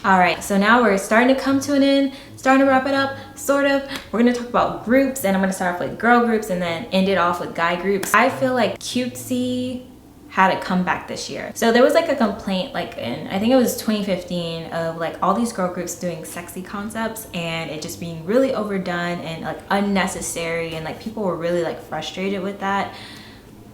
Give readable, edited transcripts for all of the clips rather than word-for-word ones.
All right, so now we're starting to come to an end, starting to wrap it up, sort of. We're gonna talk about groups, and I'm gonna start off with girl groups and then end it off with guy groups. I feel like Cutesy had a comeback this year. So there was like a complaint like in, I think it was 2015, of like all these girl groups doing sexy concepts and it just being really overdone and like unnecessary, and like people were really like frustrated with that.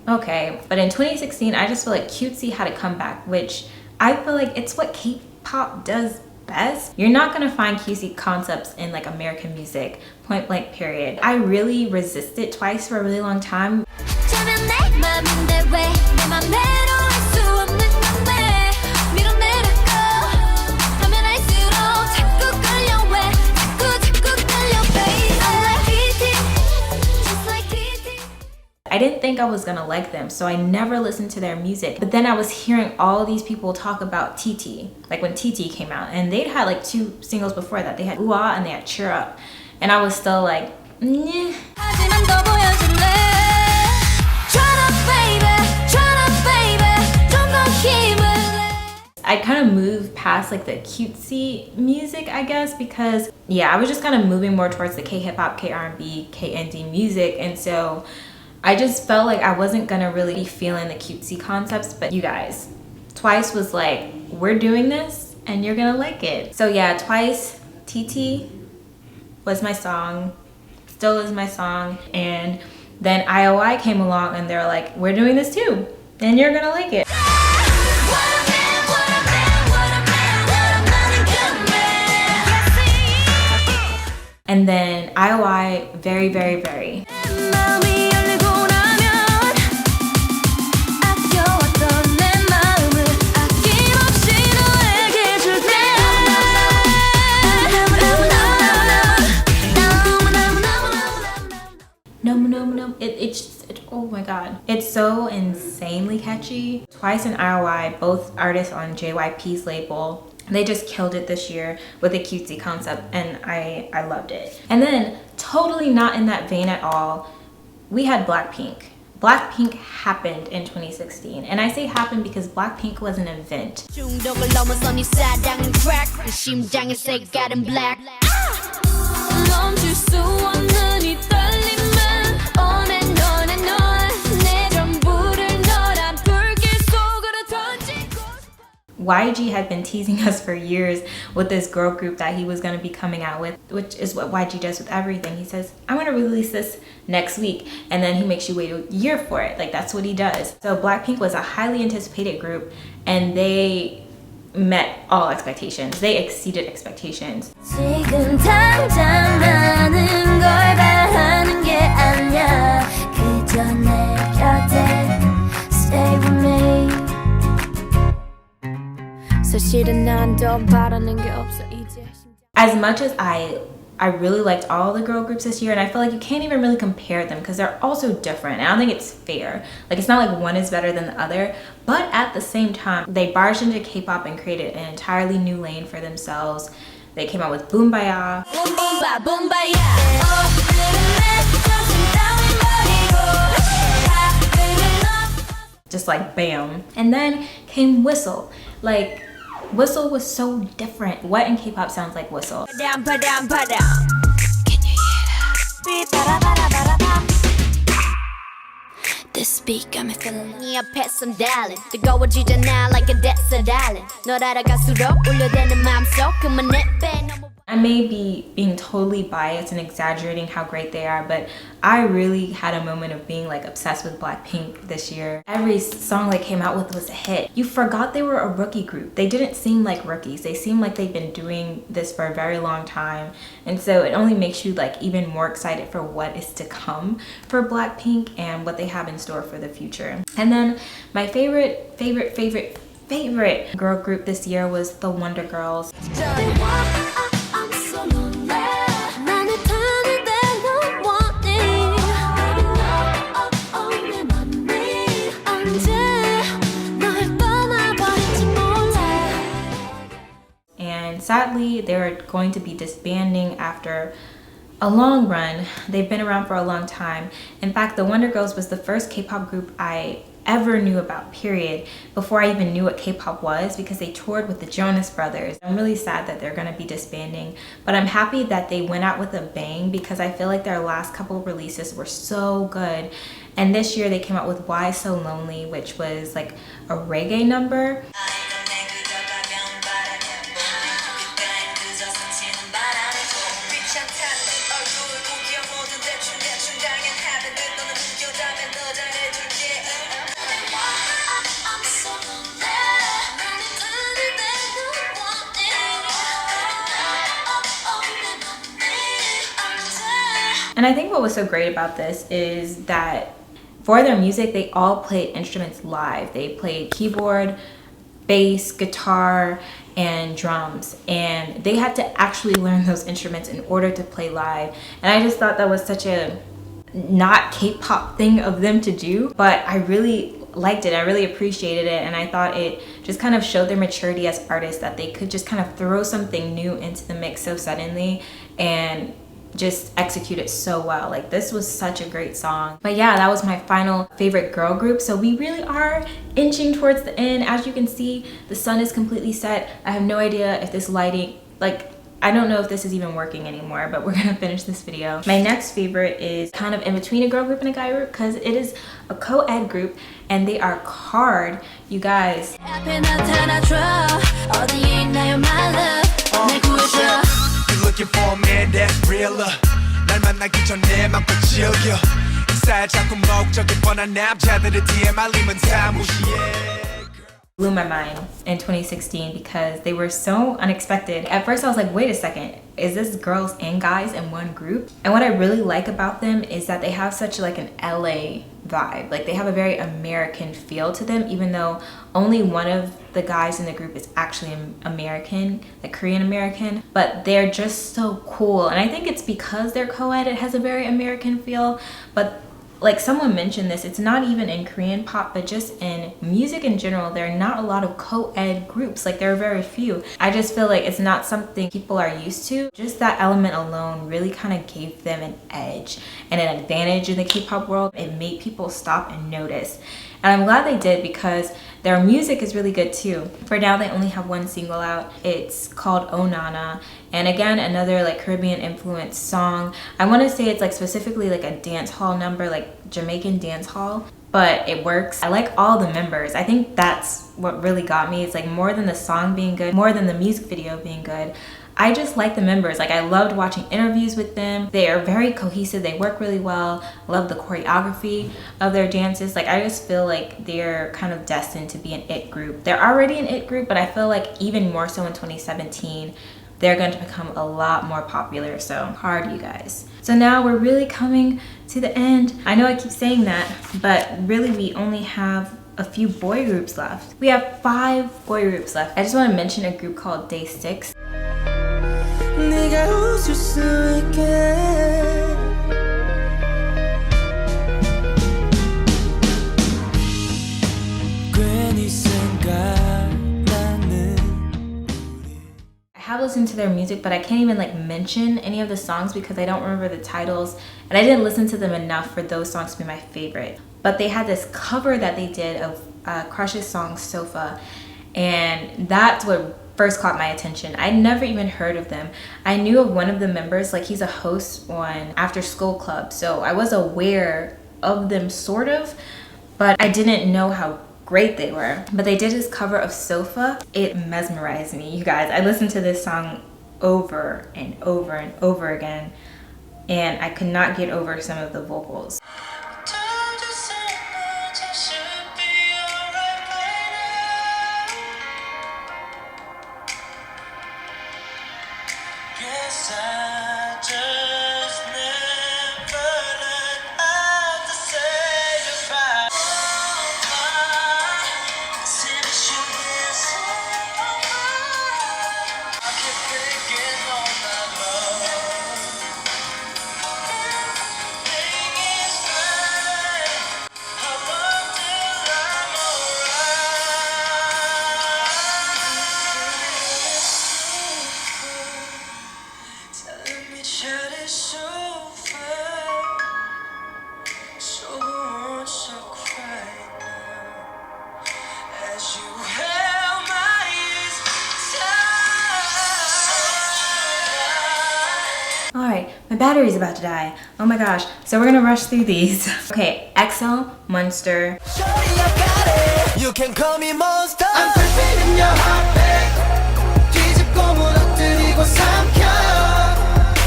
Okay, but in 2016, I just feel like Cutesy had a comeback, which I feel like it's what K-pop does best. You're not gonna find cutesy concepts in like American music, point blank period. I really resisted Twice for a really long time. I didn't think I was gonna like them, so I never listened to their music. But then I was hearing all these people talk about TT, like when TT came out, and they'd had like 2 singles before that. They had I.O.I and they had Cheer Up, and I was still like, nah. I kind of moved past like the cutesy music, I guess, because yeah, I was just kind of moving more towards the K-hip-hop, K-R&B, K-Indie music, and so I just felt like I wasn't gonna really be feeling the cutesy concepts. But you guys, Twice was like, we're doing this and you're gonna like it. So yeah, Twice, TT was my song, still is my song. And then I.O.I came along and they're like, we're doing this too and you're gonna like it. And then I.O.I, very, very, very. Oh my god, it's so insanely catchy. Twice and I.O.I, both artists on JYP's label, they just killed it this year with a cutesy concept, and I loved it. And then, totally not in that vein at all, we had BLACKPINK. BLACKPINK happened in 2016, and I say happened because BLACKPINK was an event. YG had been teasing us for years with this girl group that he was going to be coming out with, which is what YG does with everything. He says, I'm going to release this next week, and then he makes you wait a year for it. Like, that's what he does. So BLACKPINK was a highly anticipated group, and they met all expectations. They exceeded expectations. As much as I really liked all the girl groups this year, and I feel like you can't even really compare them because they're all so different. I don't think it's fair. Like, it's not like one is better than the other, but at the same time, they barged into K-pop and created an entirely new lane for themselves. They came out with BOOMBAYAH. Just like bam. And then came Whistle. Like, Whistle was so different. What in K-pop sounds like Whistle? Can you hear that? This beat got me feeling I may be being totally biased and exaggerating how great they are, but I really had a moment of being like obsessed with BLACKPINK this year. Every song they came out with was a hit. You forgot they were a rookie group. They didn't seem like rookies. They seemed like they've been doing this for a very long time. And so it only makes you like even more excited for what is to come for BLACKPINK and what they have in store for the future. And then my favorite girl group this year was the Wonder Girls. Sadly, they're going to be disbanding after a long run. They've been around for a long time. In fact, the Wonder Girls was the first K-pop group I ever knew about, period, before I even knew what K-pop was, because they toured with the Jonas Brothers. I'm really sad that they're gonna be disbanding, but I'm happy that they went out with a bang, because I feel like their last couple of releases were so good. And this year they came out with Why So Lonely, which was like a reggae number. And I think what was so great about this is that for their music, they all played instruments live. They played keyboard, bass, guitar, and drums. And they had to actually learn those instruments in order to play live. And I just thought that was such a not K-pop thing of them to do, but I really liked it. I really appreciated it, and I thought it just kind of showed their maturity as artists, that they could just kind of throw something new into the mix so suddenly and just execute it so well. Like, this was such a great song. But yeah, that was my final favorite girl group. So we really are inching towards the end. As you can see, the sun is completely set. I have no idea if this lighting, like, I don't know if this is even working anymore, but we're gonna finish this video. My next favorite is kind of in between a girl group and a guy group, because it is a co-ed group, and they are K.A.R.D. You guys. Looking for a man that's realer. 날 만나기 전에 맘껏 즐겨. 살짝쿵 목적이 뻔한 남자들의 DM 알림은 다 무시해. Blew my mind in 2016 because they were so unexpected. At first I was like, wait a second, is this girls and guys in one group? And what I really like about them is that they have such like an LA vibe. Like, they have a very American feel to them, even though only one of the guys in the group is actually American, like Korean American, but they're just so cool. And I think it's because they're co-ed, it has a very American feel. But like someone mentioned this, it's not even in Korean pop, but just in music in general, there are not a lot of co-ed groups. Like, there are very few. I just feel like it's not something people are used to. Just that element alone really kind of gave them an edge and an advantage in the K-pop world. It made people stop and notice. And I'm glad they did, because their music is really good too. For now, they only have one single out. It's called Oh Nana. And again, another like Caribbean influenced song. I want to say it's like specifically like a dance hall number, like Jamaican dance hall, but it works. I like all the members. I think that's what really got me. It's like more than the song being good, more than the music video being good, I just like the members. Like, I loved watching interviews with them. They are very cohesive. They work really well. Love the choreography of their dances. Like, I just feel like they're kind of destined to be an it group. They're already an it group, but I feel like even more so in 2017, they're going to become a lot more popular. So K.A.R.D, you guys. So now we're really coming to the end. I know I keep saying that, but really we only have a few boy groups left. We have 5 boy groups left. I just want to mention a group called Day 6. 네가 웃을 수 있게 괜히 생각나는 I have listened to their music, but I can't even like mention any of the songs because I don't remember the titles, and I didn't listen to them enough for those songs to be my favorite. But they had this cover that they did of Crush's song Sofa, and that's what first caught my attention. I'd never even heard of them. I knew of one of the members, like he's a host on After School Club, so I was aware of them sort of, but I didn't know how great they were. But they did this cover of Sofa. It mesmerized me, you guys. I listened to this song over and over and over again, and I could not get over some of the vocals. Alright, my battery's about to die. Oh my gosh. So we're gonna rush through these. Okay, EXO, Monster. You can call me monster. I'm creeping in your heartbeat. 뒤집고 무너뜨리고 삼켜.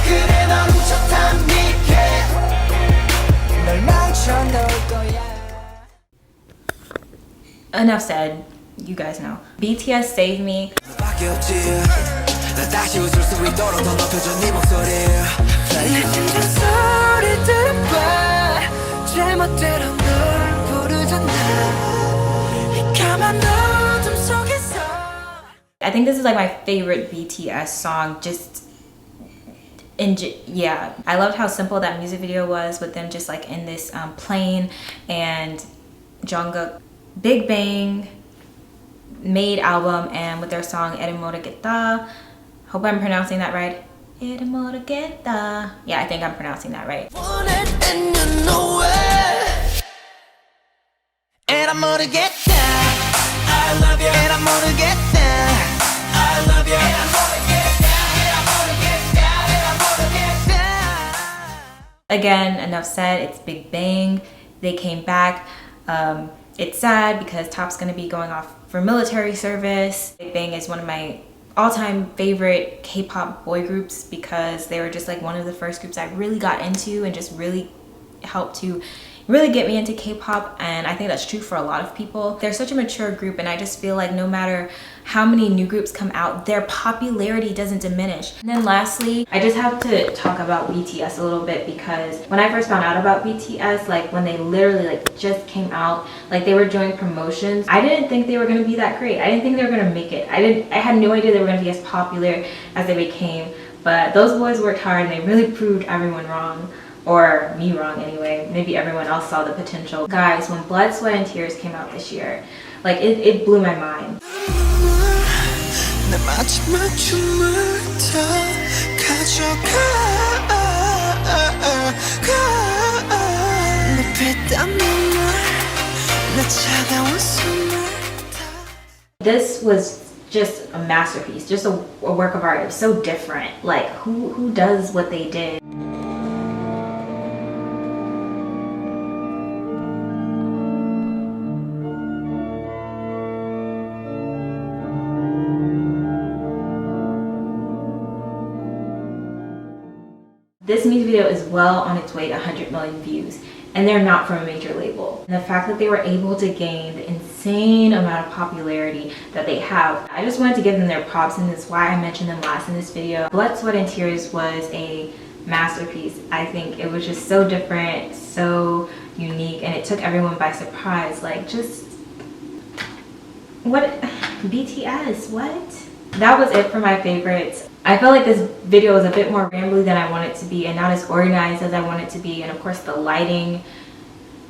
그래 넌 훔쳐탐닉해. 널 망쳐놓을 거야. Enough said. You guys know. BTS Save Me. 밖에 없지. 나 다시 웃을 수 있도록 더 높여줘 네 목소리. 들리는 소리 들어봐. 제멋대로 널 부르잖아. 이 까만 어둠 속에서. I think this is like my favorite BTS song. Just yeah, I loved how simple that music video was with them just like in this plane, and Jungkook, BigBang made album and with their song 모르겠다. Hope I'm pronouncing that right. 모르겠다. Yeah, I think I'm pronouncing that right. And you know it. And I'm 모르겠다. I love you. And I'm 모르겠다. I love you. And I'm 모르겠다. And I'm 모르겠다. And I'm 모르겠다. Again, enough said. It's Big Bang. They came back. It's sad because Top's gonna be going off for military service. Big Bang is one of my all-time favorite K-pop boy groups because they were just like one of the first groups I really got into and just really helped to really get me into K-pop, and I think that's true for a lot of people. They're such a mature group, and I just feel like no matter how many new groups come out, their popularity doesn't diminish. And then lastly, I just have to talk about BTS a little bit because when I first found out about BTS, like when they literally like just came out, like they were doing promotions, I didn't think they were gonna be that great. I didn't think they were gonna make it. I had no idea they were gonna be as popular as they became, but those boys worked hard and they really proved everyone wrong. Or me wrong anyway. Maybe everyone else saw the potential. Guys, when Blood, Sweat, and Tears came out this year, like it blew my mind. This was just a masterpiece, just a work of art. It was so different. Like who does what they did? This music video is well on its way to 100 million views, and they're not from a major label. And the fact that they were able to gain the insane amount of popularity that they have, I just wanted to give them their props, and this is why I mentioned them last in this video. Blood, Sweat, and Tears was a masterpiece. I think it was just so different, so unique, and it took everyone by surprise. Like, just what? BTS, what? That was it for my favorites. I felt like this video was a bit more rambly than I want it to be and not as organized as I want it to be, and of course the lighting,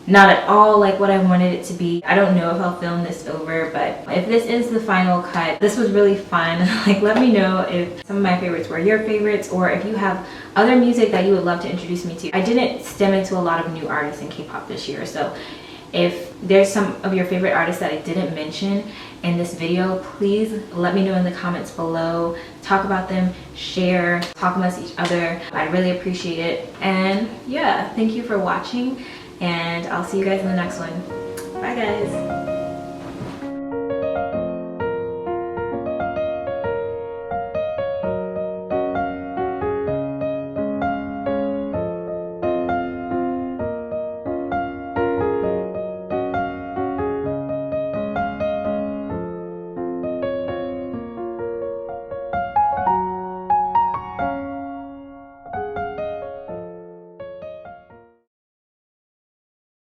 not at all like what I wanted it to be. I don't know if I'll film this over, but if this is the final cut, this was really fun. Like, let me know if some of my favorites were your favorites, or if you have other music that you would love to introduce me to. I didn't stem into a lot of new artists in K-pop this year, so if there's some of your favorite artists that I didn't mention in this video, please let me know in the comments below. Talk about them, share, talk amongst each other. I really appreciate it. And yeah, thank you for watching, and I'll see you guys in the next one. Bye guys.